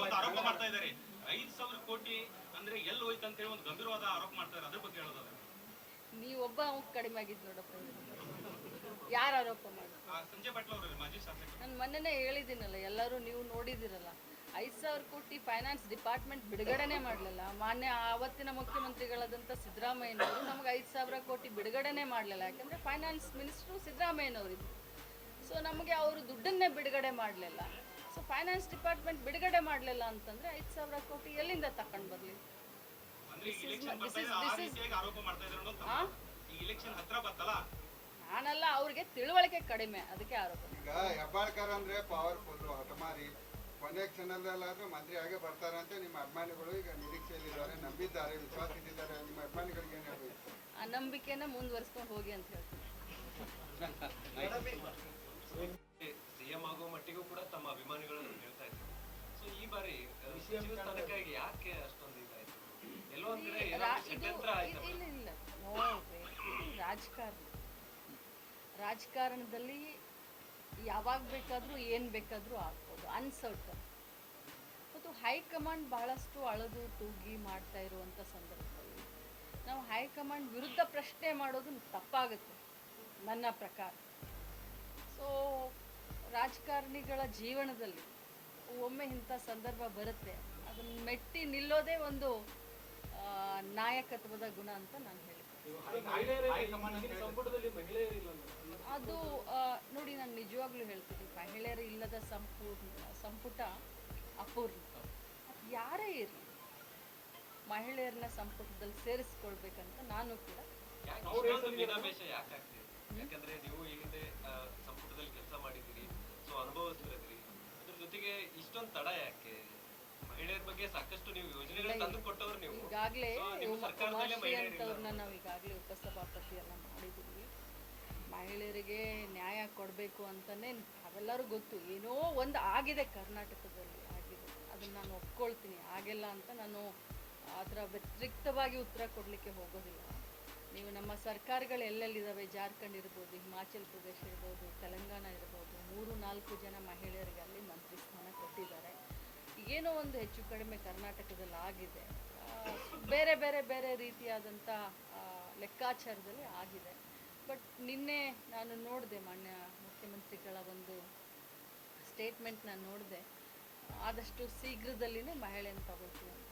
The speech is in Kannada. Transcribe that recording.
ಒಂದು ಆರೋಪ ಮಾಡ್ತಾ ಇದ್ದಾರೆ. 5,000 ಕೋಟಿ ಅಂದ್ರೆ ಎಲ್ಲಿ ಹೋಯ್ತು ಅಂತ ಹೇಳಿ ಒಂದು ಗಂಭೀರವಾದ ಆರೋಪ ಮಾಡ್ತಾರೆ. ಅದ್ರ ಬಗ್ಗೆ ಹೇಳೋದಾದ್ರೆ ನೀವೊಬ್ಬ ಕಡಿಮೆ ಆಗಿದ್ದು ನೋಡಪ್ಪ. ಯಾರು ಆರೋಪ ಮಾಡಿ? ಸಂಜಯ್ ಪಾಟೀಲ್ ಅವರು ಮಾಜಿ ಶಾಸಕ. ನಾನು ಮೊನ್ನೆನೇ ಹೇಳಿದ್ದೀನಲ್ಲ, ಎಲ್ಲರೂ ನೀವು ನೋಡಿದಿರಲ್ಲ. 5,000 ಕೋಟಿ ಫೈನಾನ್ಸ್ ಡಿಪಾರ್ಟ್ಮೆಂಟ್ ಬಿಡುಗಡೆನೇ ಮಾಡಲಿಲ್ಲ. ಮಾನ್ಯ ಆವತ್ತಿನ ಮುಖ್ಯಮಂತ್ರಿಗಳಾದಂಥ ಸಿದ್ದರಾಮಯ್ಯನವರು ನಮಗೆ 5,000 ಕೋಟಿ ಬಿಡುಗಡೆನೇ ಮಾಡಲಿಲ್ಲ. ಯಾಕಂದರೆ ಫೈನಾನ್ಸ್ ಮಿನಿಸ್ಟ್ರು ಸಿದ್ದರಾಮಯ್ಯನವರಿದ್ದರು. ಸೊ ನಮಗೆ ಅವರು ದುಡ್ಡನ್ನೇ ಬಿಡುಗಡೆ ಮಾಡಲಿಲ್ಲ. ಸೊ ಫೈನಾನ್ಸ್ ಡಿಪಾರ್ಟ್ಮೆಂಟ್ ಬಿಡುಗಡೆ ಮಾಡಲಿಲ್ಲ ಅಂತಂದರೆ 5,000 ಕೋಟಿ ಎಲ್ಲಿಂದ ತಗೊಂಡು ಬರಲಿ? ನಾನಲ್ಲ, ಅವ್ರಿಗೆ ತಿಳುವಳಿಕೆ ಕಡಿಮೆ, ಅದಕ್ಕೆ ಆರೋಪ. ಈಗ ಹೆಬ್ಬಾಳ್ಕರ್ ಅಂದ್ರೆ ಪವರ್ಫುಲ್ ಹಠಮಾರಿ, ಕೊನೆ ಕ್ಷಣದಲ್ಲಾದ್ರೂ ಮಂತ್ರಿ ಆಗೇ ಬರ್ತಾರಂತೆ ನಿಮ್ಮ ಅಭಿಮಾನಿಗಳು ಈಗ ನಿರೀಕ್ಷೆಯಲ್ಲಿದ್ದಾರೆ, ನಂಬಿದ್ದಾರೆ, ವಿಶ್ವಾಸ ಇಟ್ಟಿದ್ದಾರೆ. ನಿಮ್ಮ ಅಭಿಮಾನಿಗಳಿಗೆ ಏನು ಹೇಳಬೇಕು? ಆ ನಂಬಿಕೆನ ಮುಂದುವರಿಸ್ಕೊಂಡು ಹೋಗಿ ಅಂತ ಹೇಳ್ತೀನಿ. ಸಿಎಂ ಆಗೋ ಮಟ್ಟಿಗೂ ಕೂಡ ತಮ್ಮ ಅಭಿಮಾನಿಗಳು ಹೇಳ್ತಾ ಇದ್ರು. ಸೊ ಈ ಬಾರಿ ಸಚಿವ ಸ್ಥಾನಕ್ಕಾಗಿ ಯಾಕೆ ಅಷ್ಟೊಂದು ಇದಾಯ್ತು? ಎಲ್ಲೋ ಒಂದ್ ಕಡೆ ಷಡ್ಯಂತ್ರ ಆಯ್ತು. ಇಲ್ಲ ನೋಡ್ರಿ, ರಾಜಕಾರಣದಲ್ಲಿ ಯಾವಾಗ ಬೇಕಾದರೂ ಏನು ಬೇಕಾದರೂ ಆಗ್ಬೋದು, ಅನ್ಸರ್ಟನ್. ಮತ್ತು ಹೈಕಮಾಂಡ್ ಬಹಳಷ್ಟು ಅಳದು ತೂಗಿ ಮಾಡ್ತಾ ಇರುವಂಥ ಸಂದರ್ಭದಲ್ಲಿ ನಾವು ಹೈಕಮಾಂಡ್ ವಿರುದ್ಧ ಪ್ರಶ್ನೆ ಮಾಡೋದು ತಪ್ಪಾಗುತ್ತೆ ನನ್ನ ಪ್ರಕಾರ. ಸೊ ರಾಜಕಾರಣಿಗಳ ಜೀವನದಲ್ಲಿ ಒಮ್ಮೆ ಇಂಥ ಸಂದರ್ಭ ಬರುತ್ತೆ, ಅದನ್ನು ಮೆಟ್ಟಿ ನಿಲ್ಲೋದೇ ಒಂದು ನಾಯಕತ್ವದ ಗುಣ ಅಂತ ನಾನು ಹೇಳ್ತೀನಿ. ಅದು ನೋಡಿ, ನಾನು ನಿಜವಾಗ್ಲೂ ಹೇಳ್ತೀನಿ, ಮಹಿಳೆಯರು ಇಲ್ಲದ ಸಂಪುಟ ಅಪೂರ್ಣ. ಯಾರೇ ಇರಲಿ, ಮಹಿಳೆಯರನ್ನ ಸಂಪುಟದಲ್ಲಿ ಸೇರಿಸ್ಕೊಳ್ಬೇಕಂತ ನಾನು ಕೂಡ. ಯಾಕಂದ್ರೆ ನೀವು ಈ ಹಿಂದೆ ಸಂಪುಟದಲ್ಲಿ ಕೆಲಸ ಮಾಡಿದ್ದೀರಿ, ಸೊ ಅನುಭವಿಸ್ತಿದ್ರಿ. ಅದ್ರ ಜೊತೆಗೆ ಇಷ್ಟೊಂದು ತಡ ಯಾಕೆ? ಮಹಿಳೆಯರ ಬಗ್ಗೆ ಸಾಕಷ್ಟು ನೀವು ಯೋಜನೆಗಳು ತಂದು ಕೊಟ್ಟವ್ರು. ನೀವು ಈಗಾಗಲೇ ಉಮಾಶ್ರೀ ಅಂತವ್ರನ್ನ ನಾವು ಈಗಾಗಲೇ ಉಪಸಭಾಪತಿಯನ್ನ ಮಾಡಿದ್ದೀವಿ. ಮಹಿಳೆಯರಿಗೆ ನ್ಯಾಯ ಕೊಡಬೇಕು ಅಂತಲೇ ಅವೆಲ್ಲರೂ ಗೊತ್ತು. ಏನೋ ಒಂದು ಆಗಿದೆ ಕರ್ನಾಟಕದಲ್ಲಿ, ಆಗಿದೆ, ಅದನ್ನು ನಾನು ಒಪ್ಕೊಳ್ತೀನಿ. ಆಗಿಲ್ಲ ಅಂತ ನಾನು ಅದರ ವ್ಯತಿರಿಕ್ತವಾಗಿ ಉತ್ತರ ಕೊಡಲಿಕ್ಕೆ ಹೋಗೋದಿಲ್ಲ. ನೀವು ನಮ್ಮ ಸರ್ಕಾರಗಳು ಎಲ್ಲೆಲ್ಲಿದ್ದಾವೆ, ಜಾರ್ಖಂಡ್ ಇರ್ಬೋದು, ಹಿಮಾಚಲ್ ಪ್ರದೇಶ ಇರ್ಬೋದು, ತೆಲಂಗಾಣ ಇರ್ಬೋದು, 3-4 ಜನ ಮಹಿಳೆಯರಿಗೆ ಅಲ್ಲಿ ಮಂತ್ರಿ ಸ್ಥಾನ ಕೊಟ್ಟಿದ್ದಾರೆ. ಏನೋ ಒಂದು ಹೆಚ್ಚು ಕಡಿಮೆ ಕರ್ನಾಟಕದಲ್ಲಿ ಆಗಿದೆ, ಬೇರೆ ಬೇರೆ ಬೇರೆ ರೀತಿಯಾದಂಥ ಲೆಕ್ಕಾಚಾರದಲ್ಲಿ ಆಗಿದೆ. ಬಟ್ ನಿನ್ನೆ ನಾನು ನೋಡಿದೆ, ಮಾನ್ಯ ಮುಖ್ಯಮಂತ್ರಿಗಳ ಒಂದು ಸ್ಟೇಟ್ಮೆಂಟ್ ನಾನು ನೋಡಿದೆ, ಆದಷ್ಟು ಶೀಘ್ರದಲ್ಲಿನೇ ಮಹಿಳೆಯನ್ನು ತಗೊಳ್ತೀವಿ ಅಂತ.